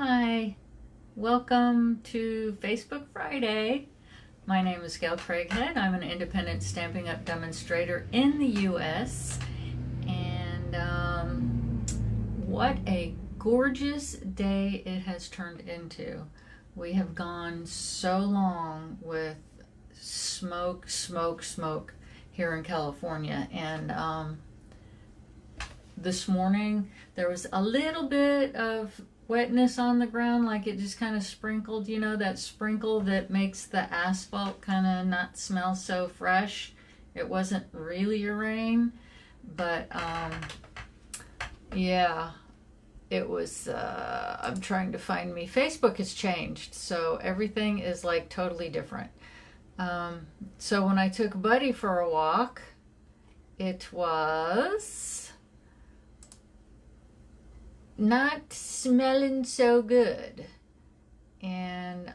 Hi, welcome to Facebook Friday. My name is Gail Craighead. I'm an independent Stampin' Up! Demonstrator in the U.S. And what a gorgeous day it has turned into. We have gone so long with smoke here in California. And this morning there was a little bit of wetness on the ground, like it just kind of sprinkled, you know, that sprinkle that makes the asphalt kind of not smell so fresh. It wasn't really a rain, but yeah, it was, I'm trying to find me. Facebook has changed, so everything is like totally different. So when I took Buddy for a walk, it was not smelling so good, and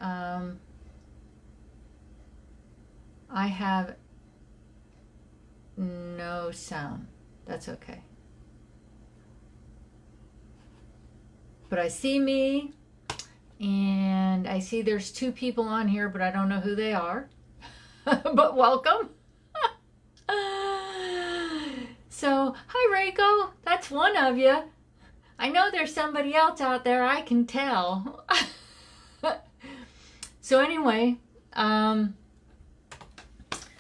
I have no sound. That's okay, but I see me, and I see there's two people on here, but I don't know who they are. But welcome. So hi Reiko, that's one of you. I know there's somebody else out there, I can tell. So anyway,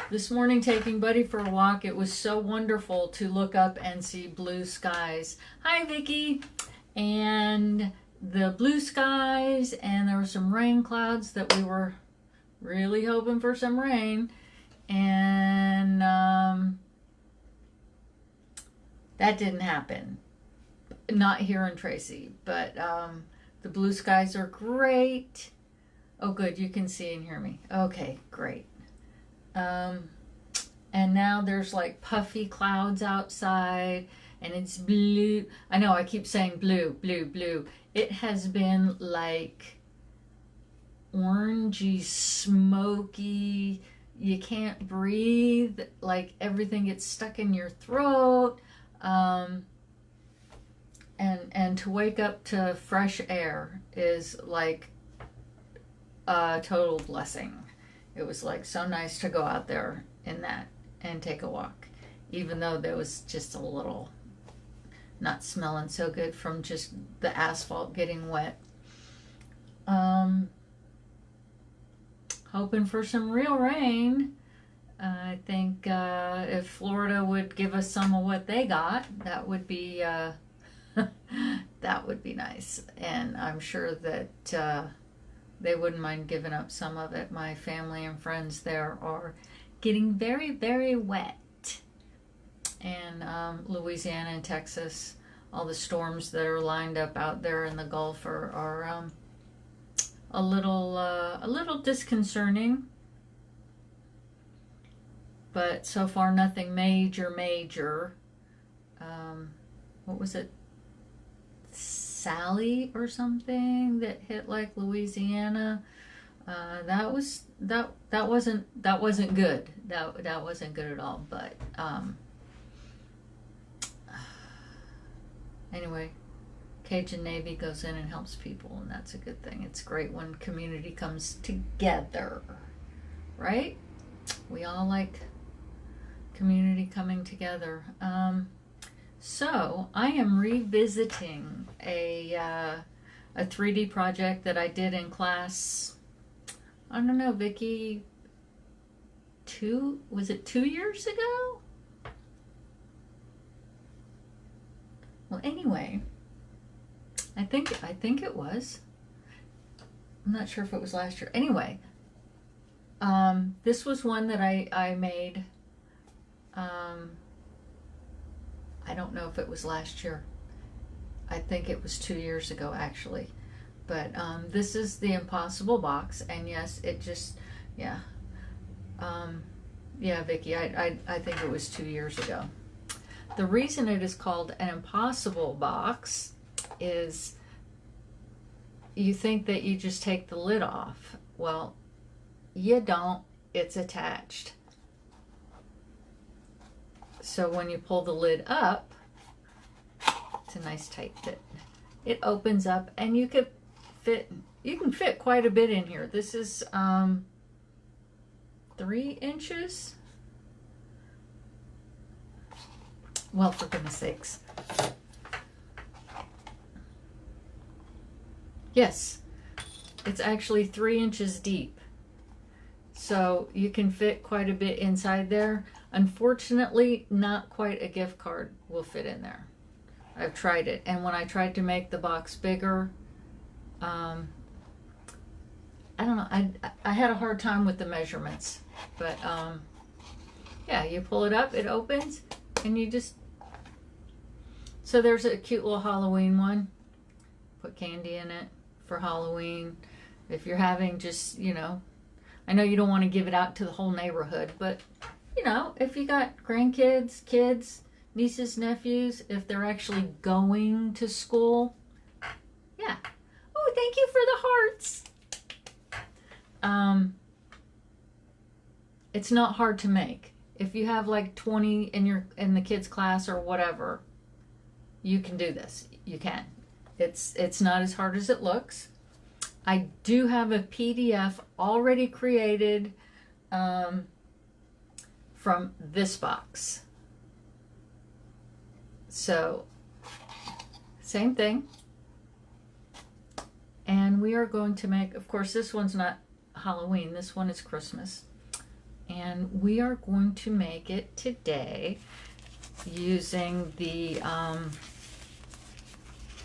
this morning taking Buddy for a walk, it was so wonderful to look up and see blue skies. Hi Vicky. And the blue skies, and there were some rain clouds that we were really hoping for some rain. And that didn't happen. Not here in Tracy, but the blue skies are great. Oh good, you can see and hear me. Okay, great. And now there's like puffy clouds outside, and it's blue. I know I keep saying blue. It has been like orangey, smoky. You can't breathe, like everything gets stuck in your throat. And to wake up to fresh air is like a total blessing. It was like so nice to go out there in that and take a walk, even though there was just a little not smelling so good from just the asphalt getting wet. Hoping for some real rain. I think if Florida would give us some of what they got, that would be that would be nice. And I'm sure that they wouldn't mind giving up some of it. My family and friends there are getting very, very wet. And Louisiana and Texas, all the storms that are lined up out there in the Gulf are a little disconcerting. But so far nothing major. What was it? Sally or something that hit like Louisiana. That wasn't good. That wasn't good at all. But anyway, Cajun Navy goes in and helps people, and that's a good thing. It's great when community comes together, right? We all like community coming together. So I am revisiting a 3D project that I did in class. I don't know, Vicky. Was it 2 years ago? Well, anyway, I think it was. I'm not sure if it was last year. Anyway, this was one that I made. I don't know if it was last year. I think it was 2 years ago actually. But this is the Impossible box, and yes, it just, yeah. Yeah, Vicky, I think it was 2 years ago. The reason it is called an Impossible box is you think that you just take the lid off. Well, you don't. It's attached. So when you pull the lid up, it's a nice tight fit. It opens up, and you could you can fit quite a bit in here. This is 3 inches. Well, for goodness sakes. Yes, it's actually 3 inches deep. So you can fit quite a bit inside there. Unfortunately, not quite a gift card will fit in there. I've tried it. And when I tried to make the box bigger, I don't know, I had a hard time with the measurements. But yeah, you pull it up, it opens, and you just... So there's a cute little Halloween one. Put candy in it for Halloween. If you're having just, you know, I know you don't want to give it out to the whole neighborhood, but, you know, if you got grandkids, kids, nieces, nephews, if they're actually going to school, yeah. Oh, thank you for the hearts. It's not hard to make. If you have like 20 in the kids' class or whatever, you can do this. You can. It's not as hard as it looks. I do have a PDF already created from this box. So, same thing. And we are going to make, of course, this one's not Halloween. This one is Christmas. And we are going to make it today using the...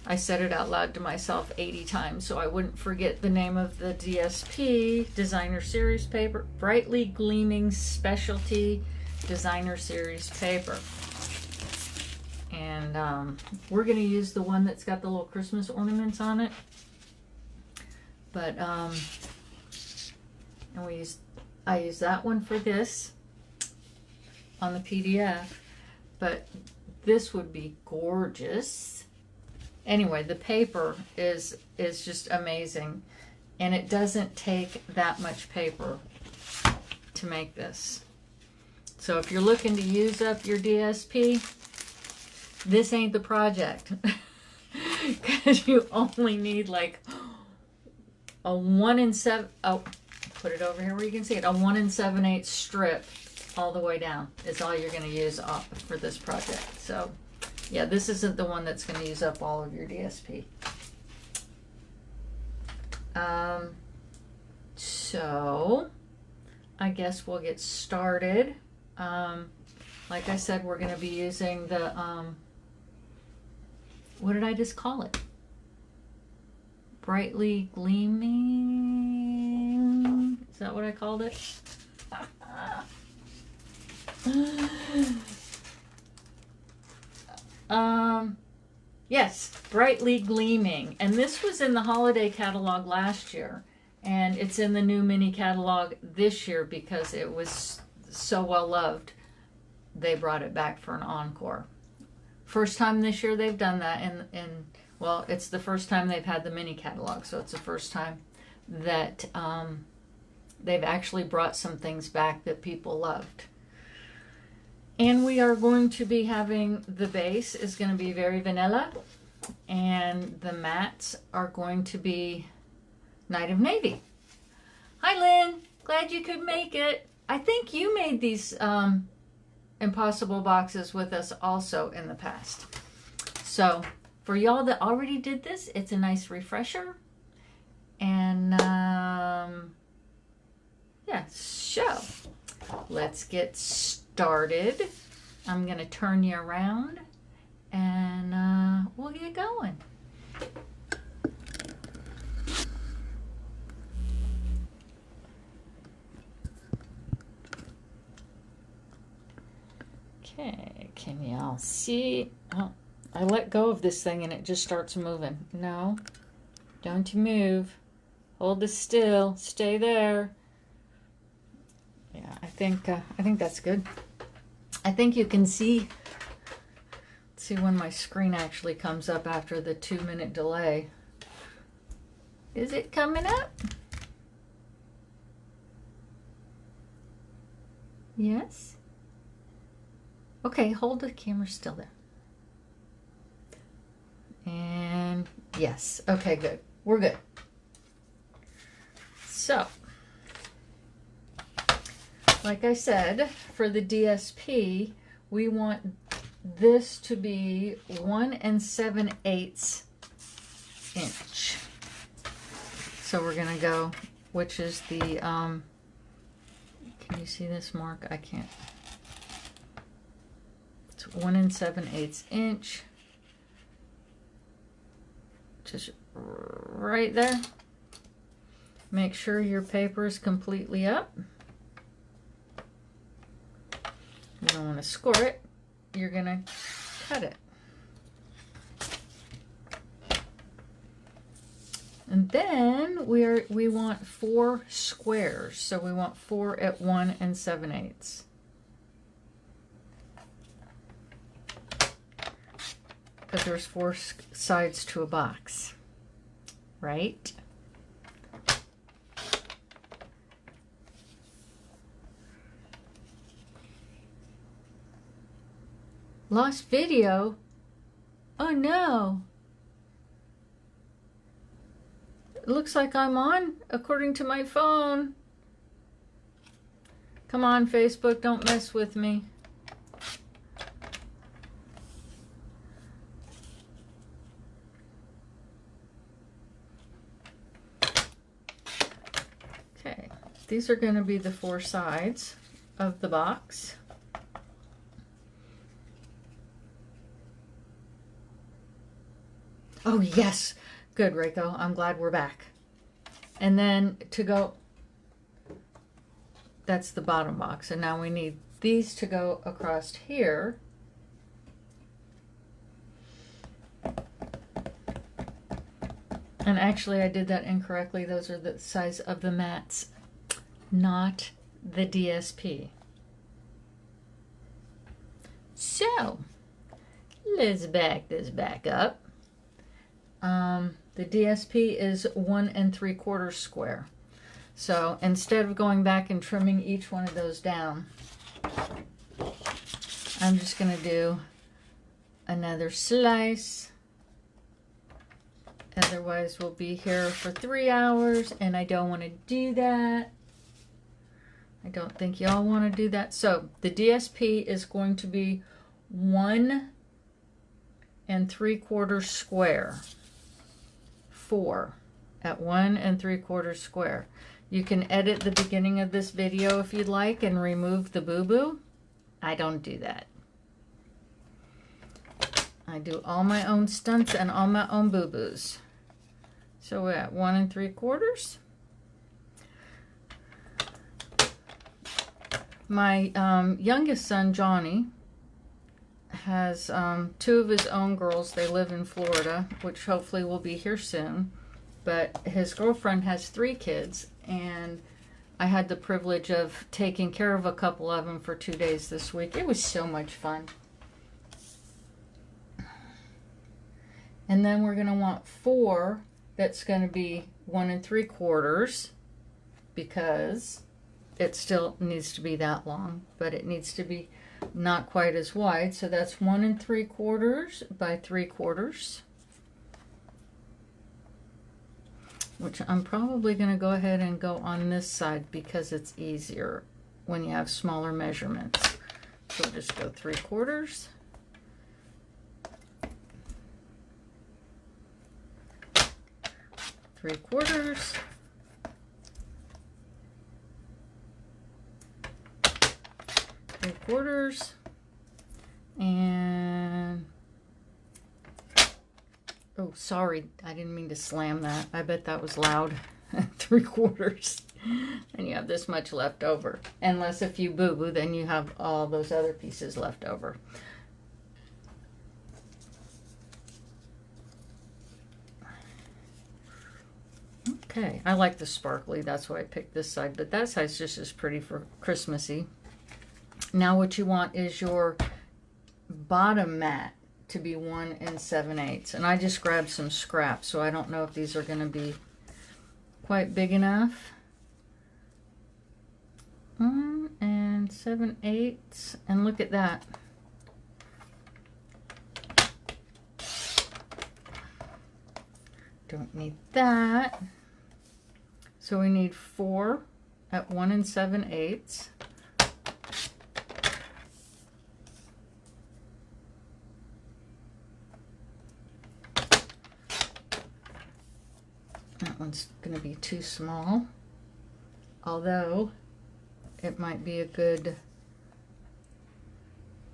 I said it out loud to myself 80 times so I wouldn't forget the name of the DSP, Designer Series paper, Brightly Gleaming Specialty Designer Series paper. And we're going to use the one that's got the little Christmas ornaments on it. But, and I use that one for this on the PDF. But this would be gorgeous. Anyway, the paper is just amazing, and it doesn't take that much paper to make this. So if you're looking to use up your DSP, this ain't the project, because you only need like a 1 7. Oh, put it over here where you can see it. A 1 7/8 strip all the way down is all you're going to use for this project. So. Yeah, this isn't the one that's going to use up all of your DSP. So, I guess we'll get started. Like I said, we're going to be using the, what did I just call it? Brightly Gleaming? Is that what I called it? Yes, Brightly Gleaming. And this was in the holiday catalog last year. And it's in the new mini catalog this year because it was so well loved. They brought it back for an encore. First time this year they've done that. And well, it's the first time they've had the mini catalog. So it's the first time that they've actually brought some things back that people loved. And we are going to be having, the base is going to be very vanilla, and the mats are going to be Night of Navy. Hi Lynn, glad you could make it. I think you made these Impossible boxes with us also in the past. So for y'all that already did this, it's a nice refresher. And yeah, so let's get started. I'm going to turn you around and we'll get going. Okay, can y'all see? Oh, I let go of this thing and it just starts moving. No, don't you move. Hold it still. Stay there. Yeah, I think that's good. I think you can see. Let's see when my screen actually comes up after the 2-minute delay. Is it coming up? Yes. Okay, hold the camera still there. And yes. Okay, good. We're good. So, like I said, for the DSP, we want this to be 1 7/8 inch. So we're going to go, which is the, can you see this mark? I can't. It's 1 7/8 inch. Just right there. Make sure your paper is completely up. You don't want to score it. You're going to cut it. And then we want 4 squares. So we want 4 at 1 7/8. Because there's 4 sides to a box, right? Lost video? Oh no. It looks like I'm on according to my phone. Come on, Facebook, don't mess with me. Okay, these are going to be the 4 sides of the box. Oh, yes. Good, Reiko. I'm glad we're back. And then to go, that's the bottom box. And now we need these to go across here. And actually, I did that incorrectly. Those are the size of the mats, not the DSP. So, let's back this back up. The DSP is 1 3/4 square. So instead of going back and trimming each one of those down, I'm just going to do another slice. Otherwise we'll be here for 3 hours and I don't want to do that. I don't think y'all want to do that. So the DSP is going to be 1 3/4 square. 4 at 1 3/4 square. You can edit the beginning of this video if you'd like and remove the boo-boo. I don't do that. I do all my own stunts and all my own boo-boos. So we're at 1 3/4. My youngest son, Johnny, has 2 of his own girls. They live in Florida, which hopefully will be here soon. But his girlfriend has 3 kids, and I had the privilege of taking care of a couple of them for 2 days this week. It was so much fun. And then we're going to want 4 that's going to be 1 3/4 because it still needs to be that long, but it needs to be not quite as wide. So that's 1 3/4 by 3/4, which I'm probably going to go ahead and go on this side because it's easier when you have smaller measurements. So we'll just go 3/4. Three-quarters. Three-quarters. And oh, sorry, I didn't mean to slam that. I bet that was loud. 3/4. And you have this much left over. Unless if you boo-boo, then you have all those other pieces left over. Okay, I like the sparkly, that's why I picked this side, but that side's just as pretty for Christmassy. Now what you want is your bottom mat to be 1 7/8. And I just grabbed some scraps, so I don't know if these are going to be quite big enough. 1 7/8, and look at that. Don't need that. So we need 4 at 1 7/8. That one's going to be too small, although it might be a good,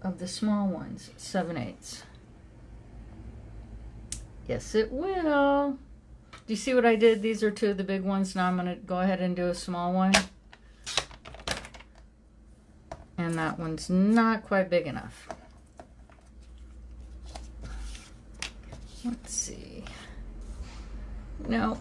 of the small ones, 7/8. Yes, it will. Do you see what I did? These are 2 of the big ones. Now I'm going to go ahead and do a small one. And that one's not quite big enough. Let's see. No.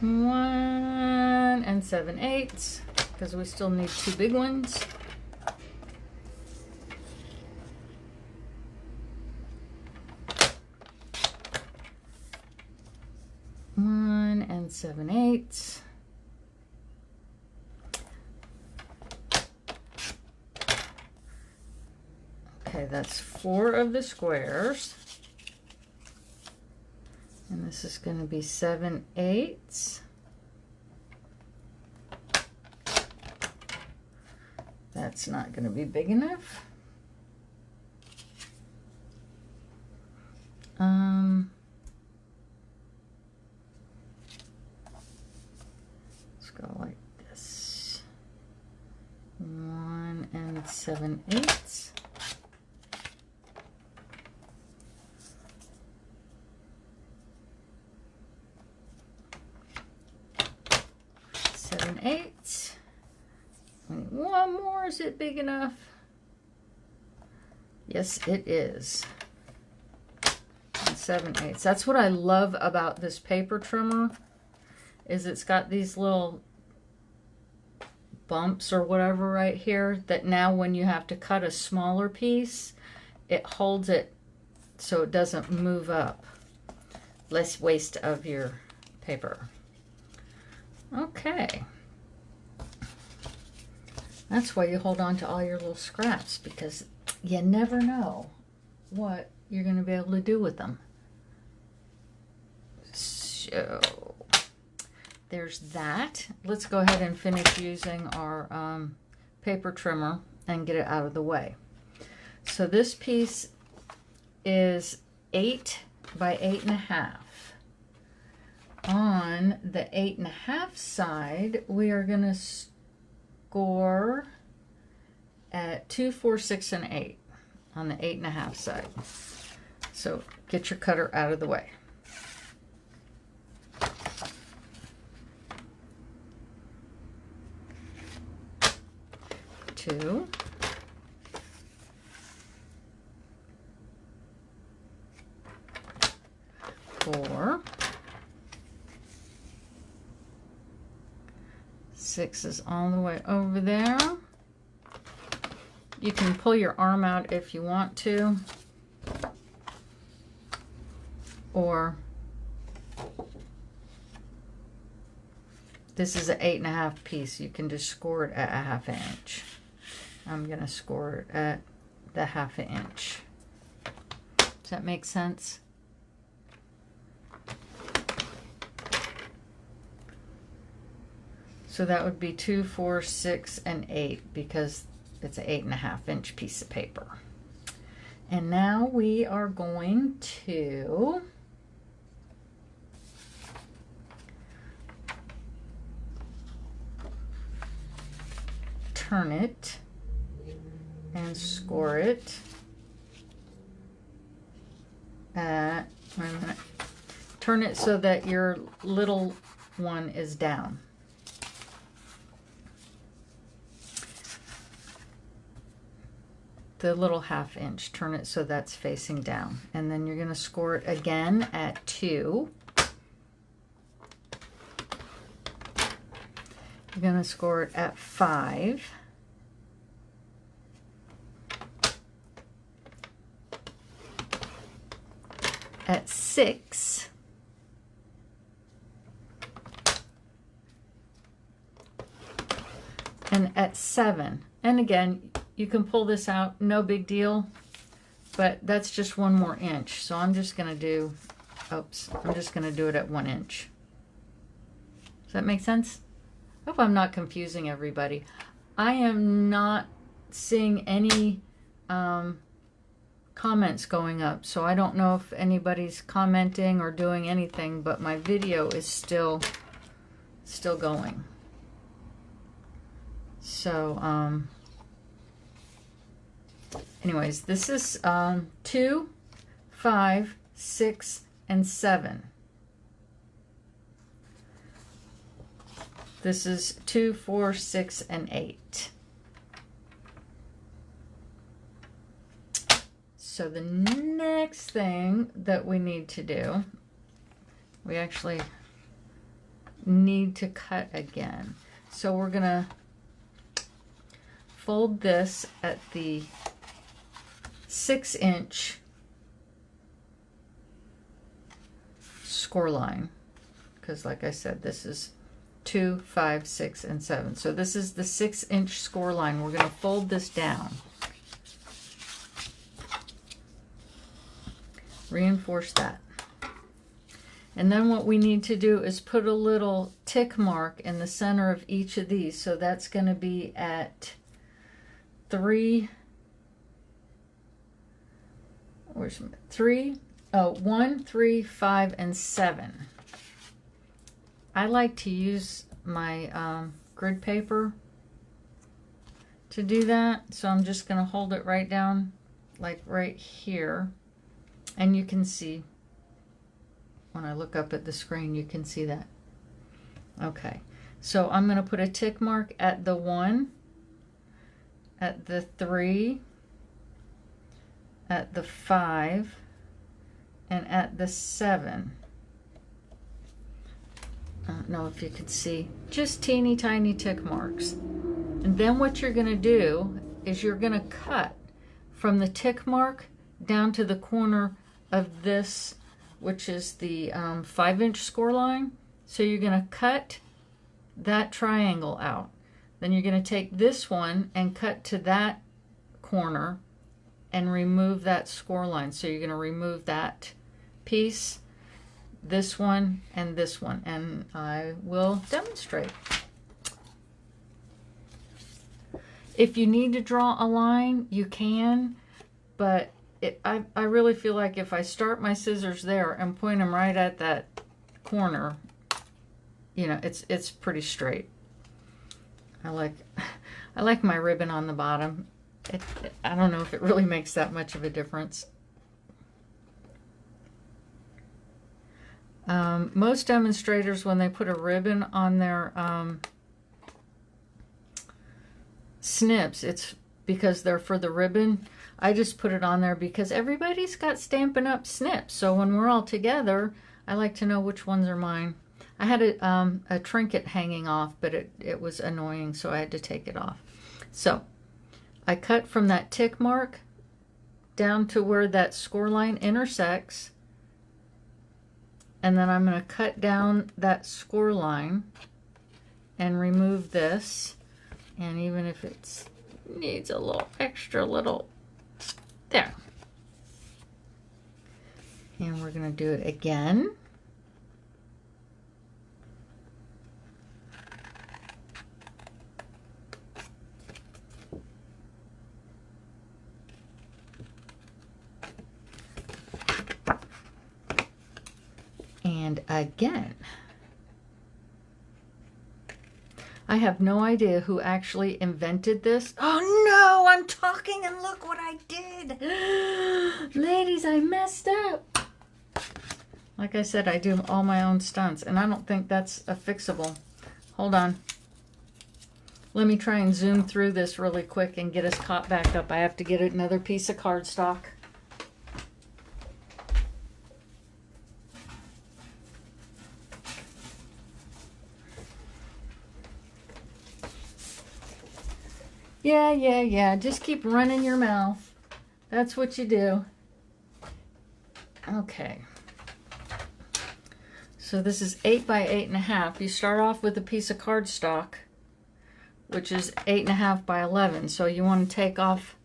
One and 7/8, because we still need 2 big ones. One and 7/8. Okay, that's 4 of the squares. And this is going to be 7/8. That's not going to be big enough. Let's go like this. 1 and 7/8. Eight. We need one more. Is it big enough? Yes, it is. And 7/8. That's what I love about this paper trimmer, is it's got these little bumps or whatever right here that now when you have to cut a smaller piece, it holds it so it doesn't move up. Less waste of your paper. Okay. That's why you hold on to all your little scraps, because you never know what you're going to be able to do with them. So there's that. Let's go ahead and finish using our paper trimmer and get it out of the way. So this piece is 8 by 8.5. On the 8.5 side, we are going to score at 2, 4, 6, and 8 on the 8.5 side. So get your cutter out of the way. Two. 4. 6 is all the way over there. You can pull your arm out if you want to, or this is an 8.5 piece. You can just score it at a 1/2 inch. I'm going to score it at the 1/2 inch. Does that make sense? So that would be 2, 4, 6, and 8, because it's an 8.5 inch piece of paper. And now we are going to turn it and score it at, wait a minute, turn it so that your little one is down. The little 1/2 inch, turn it so that's facing down. And then you're going to score it again at 2. You're going to score it at 5. At 6. And at 7. And again, you can pull this out, no big deal, but that's just 1 more inch. So I'm just going to do, oops, I'm just going to do it at 1 inch. Does that make sense? I hope I'm not confusing everybody. I am not seeing any comments going up, so I don't know if anybody's commenting or doing anything, but my video is still going. So anyways, this is 2, 5, 6, and 7. This is 2, 4, 6, and 8. So the next thing that we need to do, we actually need to cut again. So we're going to fold this at the 6-inch score line, because like I said, this is 2, 5, 6, and 7. So this is the 6-inch score line. We're going to fold this down. Reinforce that. And then what we need to do is put a little tick mark in the center of each of these. So that's going to be at 1, 3, 5, and 7. I like to use my grid paper to do that. So I'm just going to hold it right down, like right here. And you can see, when I look up at the screen, you can see that. Okay, so I'm going to put a tick mark at the 1, at the 3, at the 5, and at the 7. I don't know if you could see, just teeny tiny tick marks. And then what you're going to do is you're going to cut from the tick mark down to the corner of this, which is the 5-inch score line. So you're going to cut that triangle out. Then you're going to take this one and cut to that corner and remove that score line. So you're going to remove that piece, this one, and this one, and I will demonstrate. If you need to draw a line, you can, but I really feel like if I start my scissors there and point them right at that corner, you know, it's pretty straight. I like my ribbon on the bottom. I don't know if it really makes that much of a difference. Most demonstrators, when they put a ribbon on their snips, it's because they're for the ribbon. I just put it on there because everybody's got Stampin' Up! Snips. So when we're all together, I like to know which ones are mine. I had a trinket hanging off, but it was annoying, so I had to take it off. So I cut from that tick mark down to where that score line intersects. And then I'm going to cut down that score line and remove this. And even if it needs a little extra little, there. And we're going to do it again. And again. I have no idea who actually invented this. Oh no, I'm talking and look what I did. Ladies, I messed up. Like I said, I do all my own stunts, and I don't think that's a fixable. Hold on. Let me try and zoom through this really quick and get us caught back up. I have to get another piece of cardstock. Yeah. Just keep running your mouth. That's what you do. Okay. So this is 8 by 8.5. You start off with a piece of cardstock, which is 8.5 by 11. So you want to take off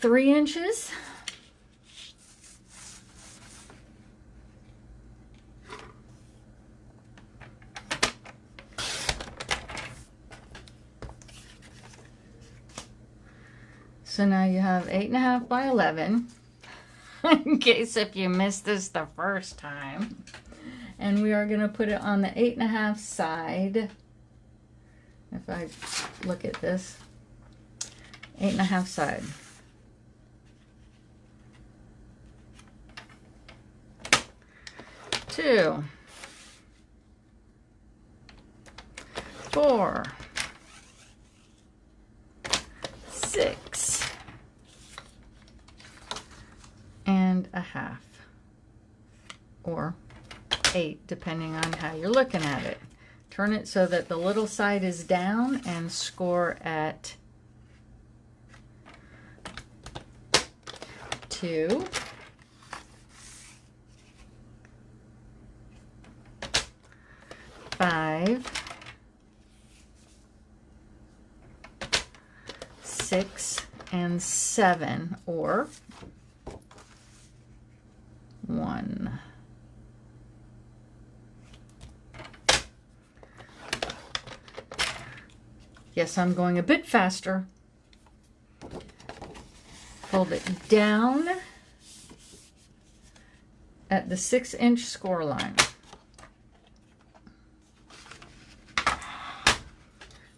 3 inches. So now you have 8.5 by 11, in case if you missed this the first time. And we are going to put it on the 8.5 side. If I look at this, 8.5 side. 2, 4, 6 and a half, or 8, depending on how you're looking at it. Turn it so that the little side is down and score at 2, 5, 6 and 7, or 1. Yes, I'm going a bit faster. Fold it down at the 6-inch score line.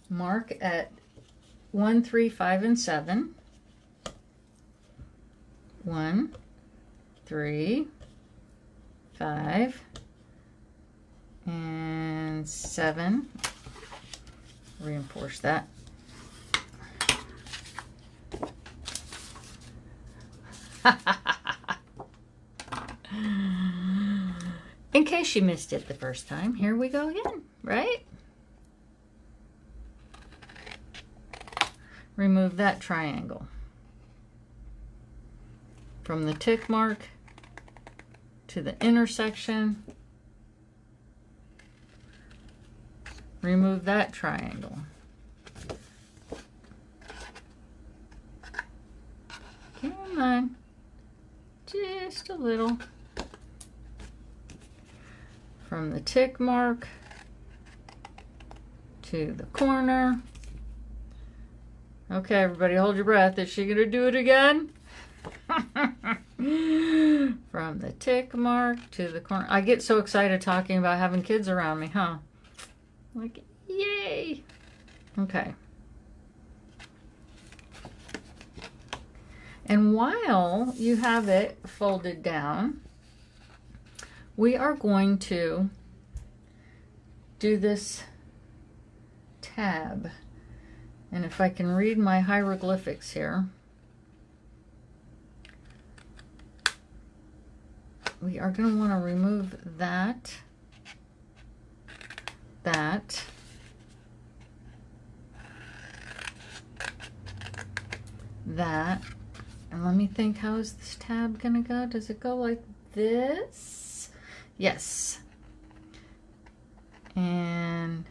Mark at 1, 3, 5, and 7. 1, 3, 5, and 7. Reinforce that. In case you missed it the first time, here we go again, right? Remove that triangle from the tick mark to the intersection. Remove that triangle. Come on, just a little. From the tick mark to the corner. Okay, everybody hold your breath. Is she going to do it again? From the tick mark to the corner. I get so excited talking about having kids around me, huh? Like, yay! Okay. And while you have it folded down, we are going to do this tab. And if I can read my hieroglyphics here, we are going to want to remove that, that, that, and let me think, how is this tab going to go? Does it go like this? Yes. And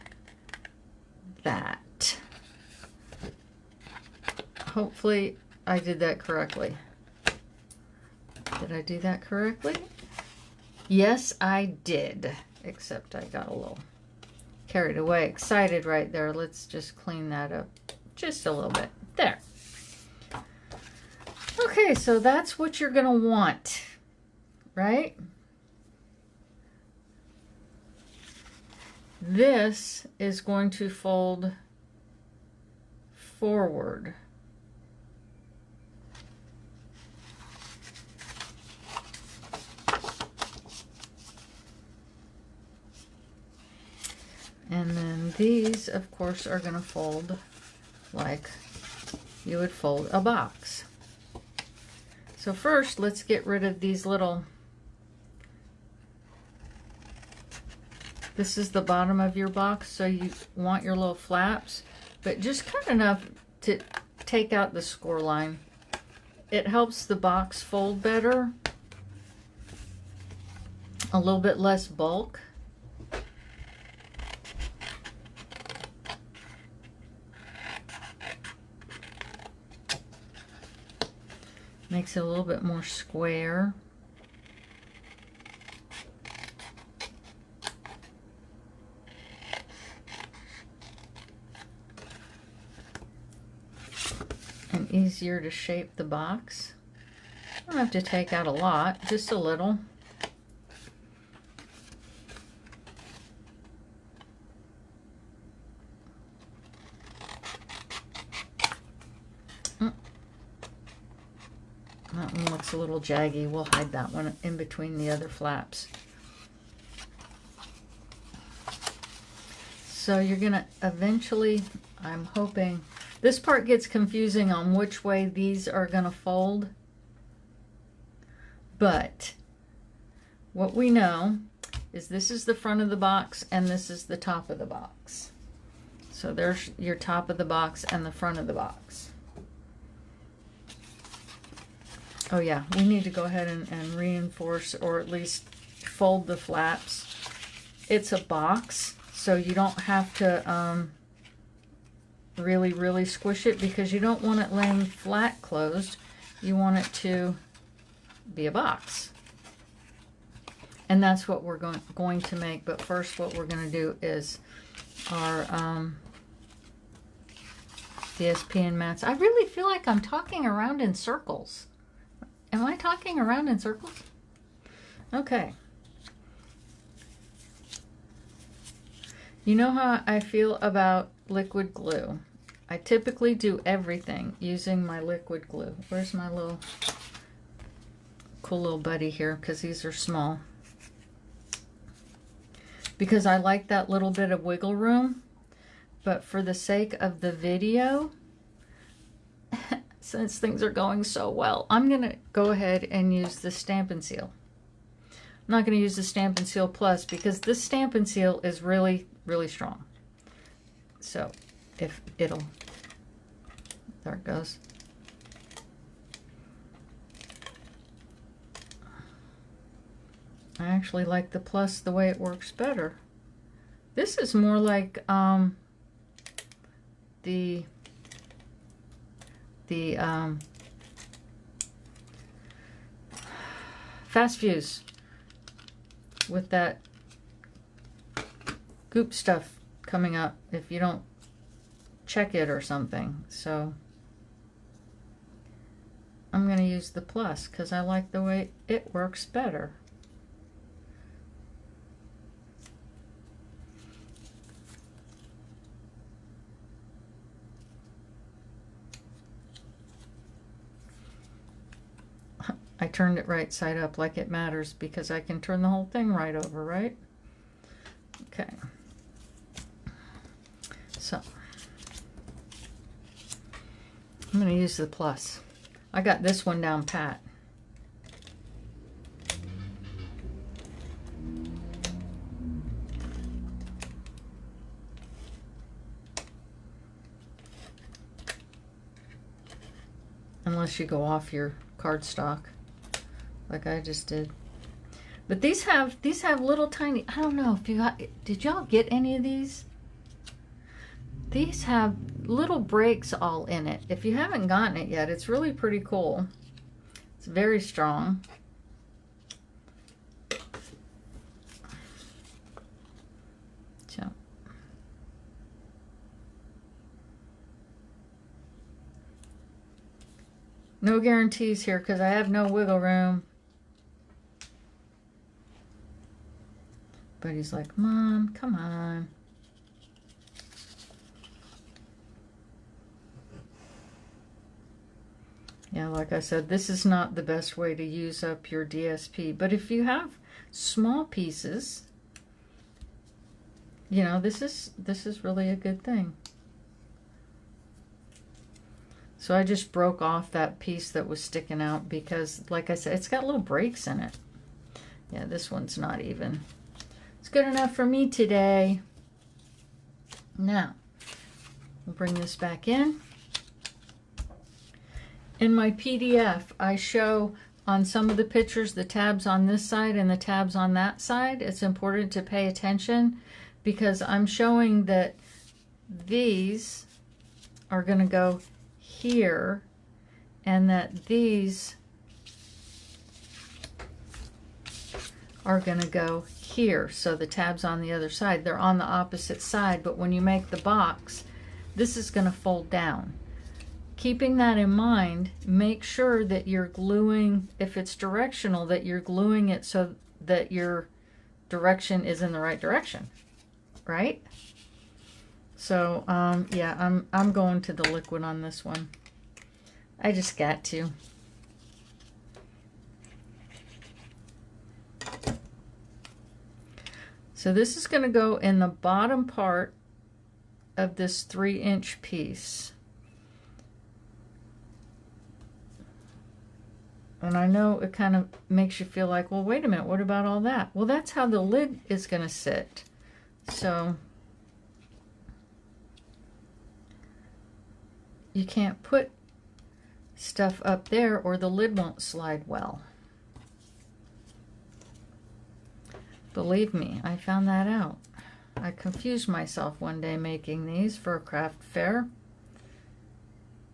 that. Hopefully I did that correctly. Did I do that correctly? Yes, I did. Except I got a little carried away, excited right there. Let's just clean that up just a little bit. There. Okay, so that's what you're going to want, right? This is going to fold forward. And then these, of course, are going to fold like you would fold a box. So first, let's get rid of these little, this is the bottom of your box, so you want your little flaps, but just cut enough to take out the score line. It helps the box fold better, a little bit less bulk. Makes it a little bit more square. And easier to shape the box. I don't have to take out a lot, just a little. That one looks a little jaggy. We'll hide that one in between the other flaps. So you're gonna eventually, I'm hoping, this part gets confusing on which way these are gonna fold. But what we know is this is the front of the box and this is the top of the box. So there's your top of the box and the front of the box. Oh yeah, we need to go ahead and reinforce, or at least fold the flaps. It's a box, so you don't have to really squish it, because you don't want it laying flat closed. You want it to be a box. And that's what we're going to make. But first what we're going to do is our DSP and mats. I really feel like I'm talking around in circles. Am I talking around in circles? Okay. You know how I feel about liquid glue. I typically do everything using my liquid glue. Where's my little cool little buddy here? Because these are small. Because I like that little bit of wiggle room. But for the sake of the video, since things are going so well, I'm going to go ahead and use the Stampin' Seal. I'm not going to use the Stampin' Seal Plus because this Stampin' Seal is really strong. So if it'll, there it goes. I actually like the Plus the way it works better. This is more like the Fast Fuse with that goop stuff coming up if you don't check it or something. So I'm going to use the Plus because I like the way it works better. I turned it right side up like it matters because I can turn the whole thing right over, right? Okay. So I'm going to use the Plus. I got this one down pat. Unless you go off your cardstock like I just did. But these have little tiny, I don't know if you got, did y'all get any of these? These have little breaks all in it. If you haven't gotten it yet, it's really pretty cool. It's very strong. So no guarantees here because I have no wiggle room. But he's like, Mom, come on. Yeah, like I said, this is not the best way to use up your DSP. But if you have small pieces, you know, this is really a good thing. So I just broke off that piece that was sticking out because, like I said, it's got little breaks in it. Yeah, this one's not even. It's good enough for me today. Now, we'll bring this back in. In my PDF, I show on some of the pictures the tabs on this side and the tabs on that side. It's important to pay attention because I'm showing that these are going to go here and that these are going to go here. So the tab's on the other side. They're on the opposite side, but when you make the box, this is going to fold down. Keeping that in mind, make sure that you're gluing, if it's directional, that you're gluing it so that your direction is in the right direction, right? So yeah, I'm going to the liquid on this one. I just got to. So this is going to go in the bottom part of this 3-inch piece. And I know it kind of makes you feel like, well, wait a minute, what about all that? Well, that's how the lid is going to sit. So you can't put stuff up there or the lid won't slide well. Believe me, I found that out. I confused myself one day making these for a craft fair.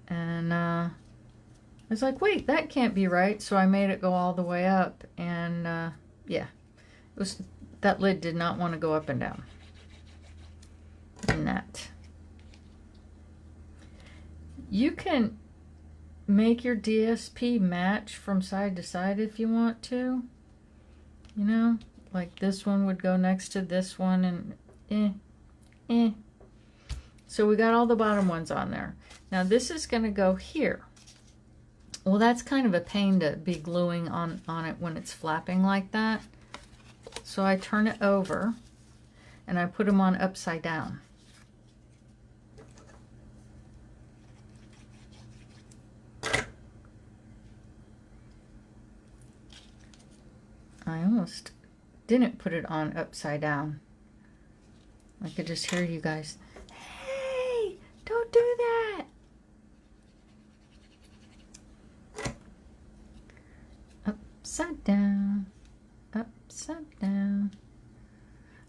And I was like, wait, that can't be right. So I made it go all the way up. And yeah, it was, that lid did not want to go up and down. And that. You can make your DSP match from side to side if you want to. You know, like this one would go next to this one and So we got all the bottom ones on there. Now this is going to go here. Well, that's kind of a pain to be gluing on it when it's flapping like that. So I turn it over and I put them on upside down. I almost didn't put it on upside down. I could just hear you guys. Hey, don't do that. Upside down, upside down.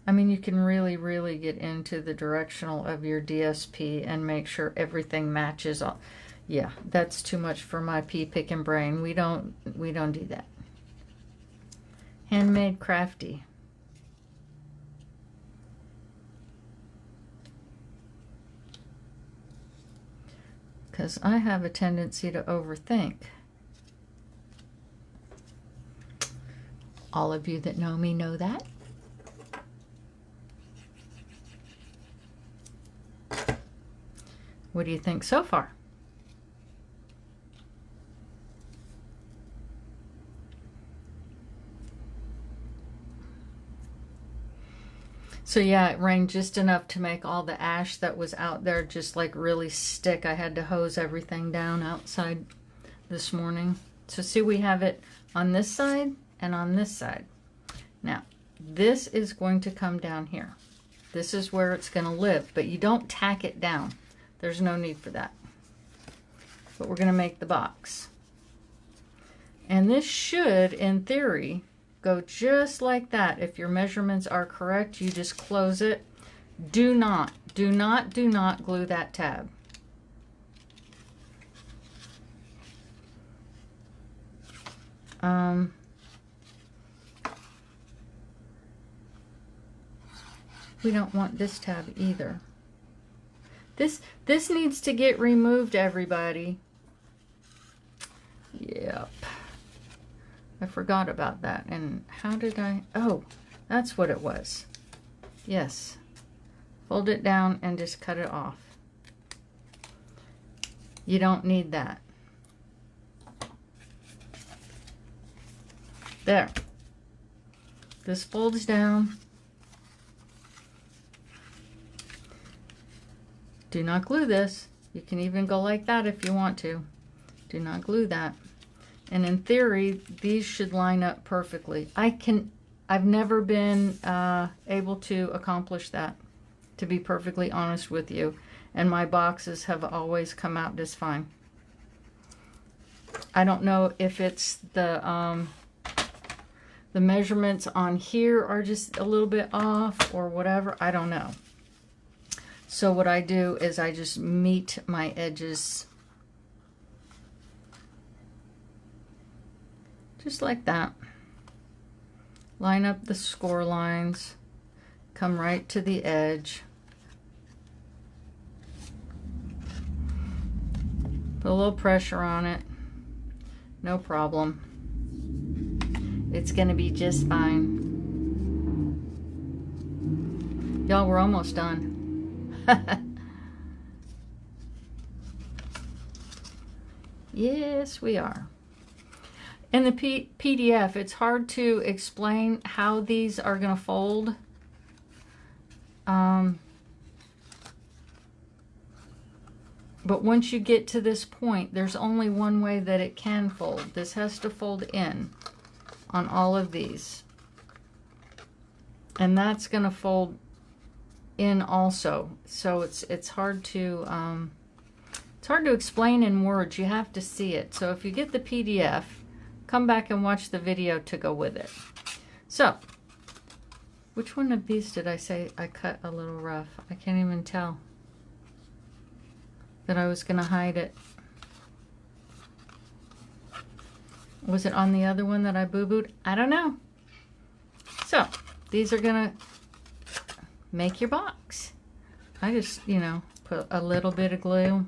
I mean, you can really, really get into the directional of your DSP and make sure everything matches all. Yeah, that's too much for my pea picking brain. We don't do that. Handmade crafty. Because I have a tendency to overthink. All of you that know me know that. What do you think so far? So yeah, it rained just enough to make all the ash that was out there just like really stick. I had to hose everything down outside this morning. So see, we have it on this side and on this side. Now, this is going to come down here. This is where it's going to live, but you don't tack it down. There's no need for that. But we're going to make the box. And this should, in theory, go just like that. If your measurements are correct, you just close it. Do not glue that tab. We don't want this tab either. This needs to get removed, everybody. Yep. I forgot about that. And how did I? Oh, that's what it was. Yes. Fold it down and just cut it off. You don't need that. There. This folds down. Do not glue this. You can even go like that if you want to. Do not glue that. And in theory, these should line up perfectly. I've never been able to accomplish that, to be perfectly honest with you. And my boxes have always come out just fine. I don't know if it's the measurements on here are just a little bit off or whatever. I don't know. So what I do is I just meet my edges Just like that. Line up the score lines. Come right to the edge. Put a little pressure on it. No problem. It's going to be just fine. Y'all, we're almost done. Yes, we are. In the PDF, it's hard to explain how these are going to fold. But once you get to this point, there's only one way that it can fold. This has to fold in on all of these. And that's going to fold in also. So it's hard to explain in words. You have to see it. So if you get the PDF, come back and watch the video to go with it. So, which one of these did I say I cut a little rough? I can't even tell that I was going to hide it. Was it on the other one that I boo-booed? I don't know. So, these are going to make your box. I just, you know, put a little bit of glue.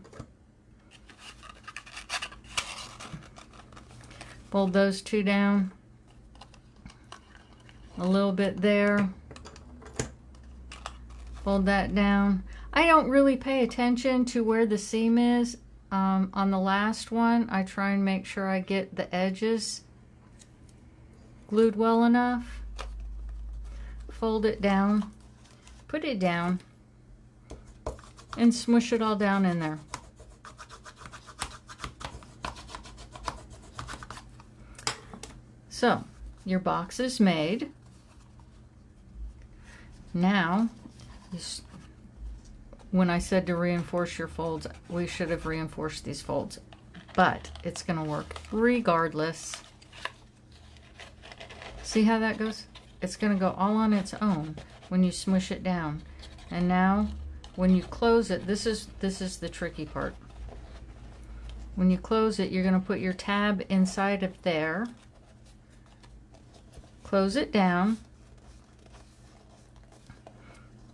Fold those two down. A little bit there. Fold that down. I don't really pay attention to where the seam is. On the last one, I try and make sure I get the edges glued well enough. Fold it down. Put it down. And smush it all down in there. So, your box is made. Now, when I said to reinforce your folds, we should have reinforced these folds. But it's going to work regardless. See how that goes? It's going to go all on its own when you smush it down. And now, when you close it, this is the tricky part. When you close it, you're going to put your tab inside of there. Close it down.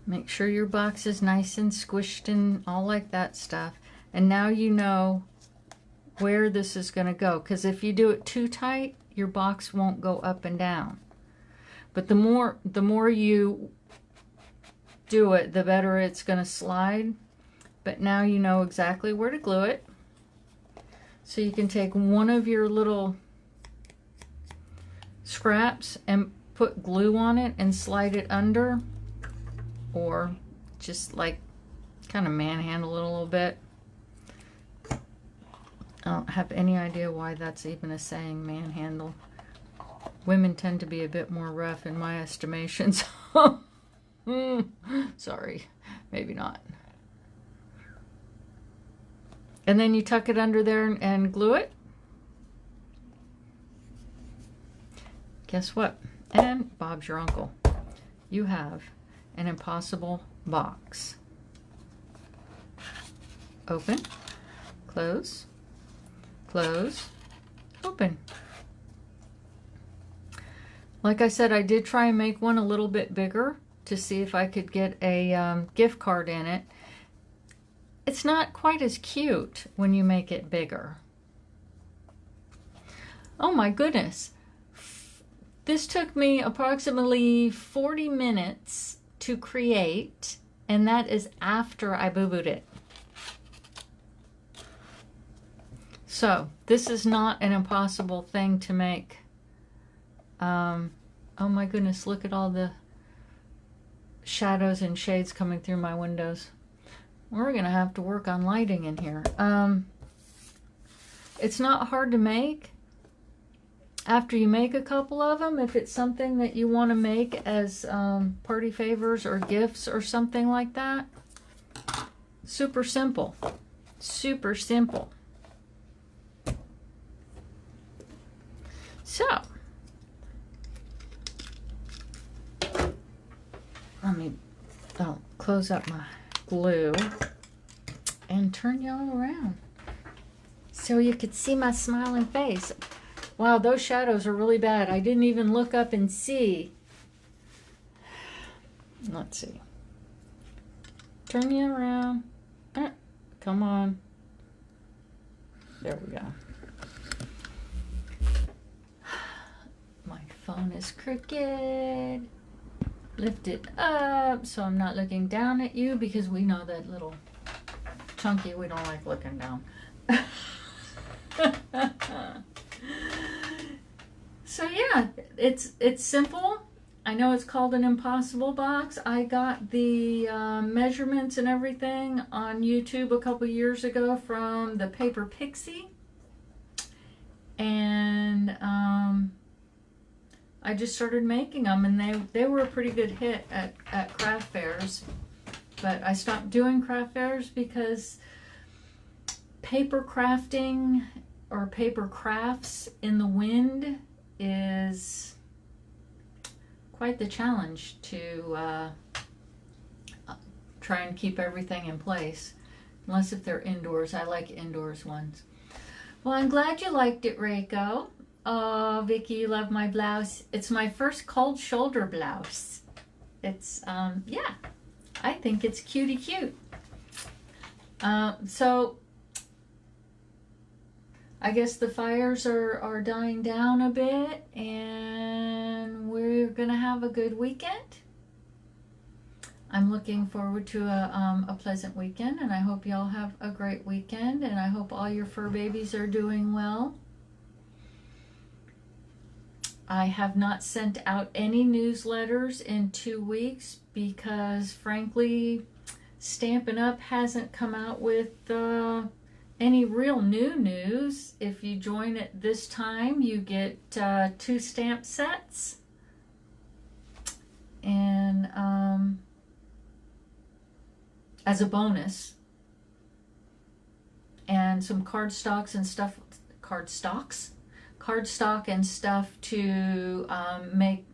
Make sure your box is nice and squished and all like that stuff. And now you know where this is going to go. Because if you do it too tight, your box won't go up and down. But the more you do it, the better it's going to slide. But now you know exactly where to glue it. So you can take one of your little scraps and put glue on it and slide it under, or just like kind of manhandle it a little bit. I don't have any idea why that's even a saying, manhandle. Women tend to be a bit more rough in my estimation, so sorry, maybe not. And then you tuck it under there and glue it. Guess what? And Bob's your uncle. You have an impossible box. Open, close, close, open. Like I said, I did try and make one a little bit bigger to see if I could get a gift card in it. It's not quite as cute when you make it bigger. Oh my goodness. This took me approximately 40 minutes to create, and that is after I boo-booed it. So, this is not an impossible thing to make. Oh my goodness, look at all the shadows and shades coming through my windows. We're going to have to work on lighting in here. It's not hard to make. After you make a couple of them, if it's something that you want to make as party favors or gifts or something like that, super simple. Super simple. So, I'll close up my glue and turn y'all around so you could see my smiling face. Wow, those shadows are really bad. I didn't even look up and see. Let's see. Turn you around. Come on. There we go. My phone is crooked. Lift it up so I'm not looking down at you, because we know that little chunky, we don't like looking down. So yeah, it's simple. I know it's called an impossible box. I got the measurements and everything on YouTube a couple years ago from the Paper Pixie, and I just started making them, and they were a pretty good hit at craft fairs. But I stopped doing craft fairs because paper crafting or paper crafts in the wind is quite the challenge to try and keep everything in place, unless if they're indoors. I like indoors ones. Well, I'm glad you liked it, Reiko. Oh, Vicky, you love my blouse. It's my first cold shoulder blouse. It's yeah, I think it's cutie cute. So I guess the fires are dying down a bit, and we're gonna have a good weekend. I'm looking forward to a pleasant weekend, and I hope y'all have a great weekend, and I hope all your fur babies are doing well. I have not sent out any newsletters in 2 weeks because, frankly, Stampin' Up! Hasn't come out with any real new news. If you join at this time, you get 2 stamp sets and as a bonus, and some cardstocks and stuff. Cardstock and stuff to make,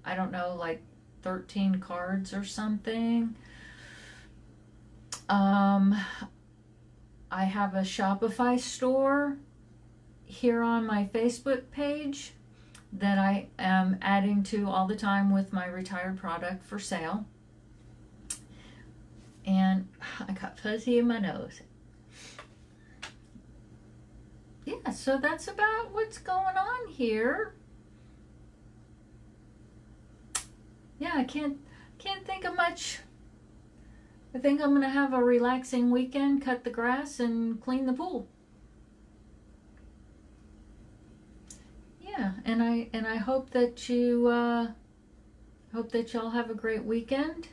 I don't know, like 13 cards or something. I have a Shopify store here on my Facebook page that I am adding to all the time with my retired product for sale. And I got fuzzy in my nose. Yeah, so that's about what's going on here. Yeah, I can't think of much. I think I'm gonna have a relaxing weekend, cut the grass and clean the pool. Yeah, and I hope that you hope that y'all have a great weekend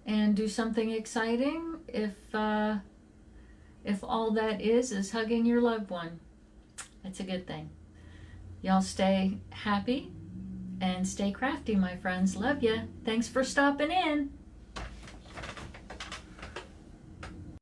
and do something exciting if all that is hugging your loved one. That's a good thing. Y'all stay happy and stay crafty, my friends. Love ya. Thanks for stopping in.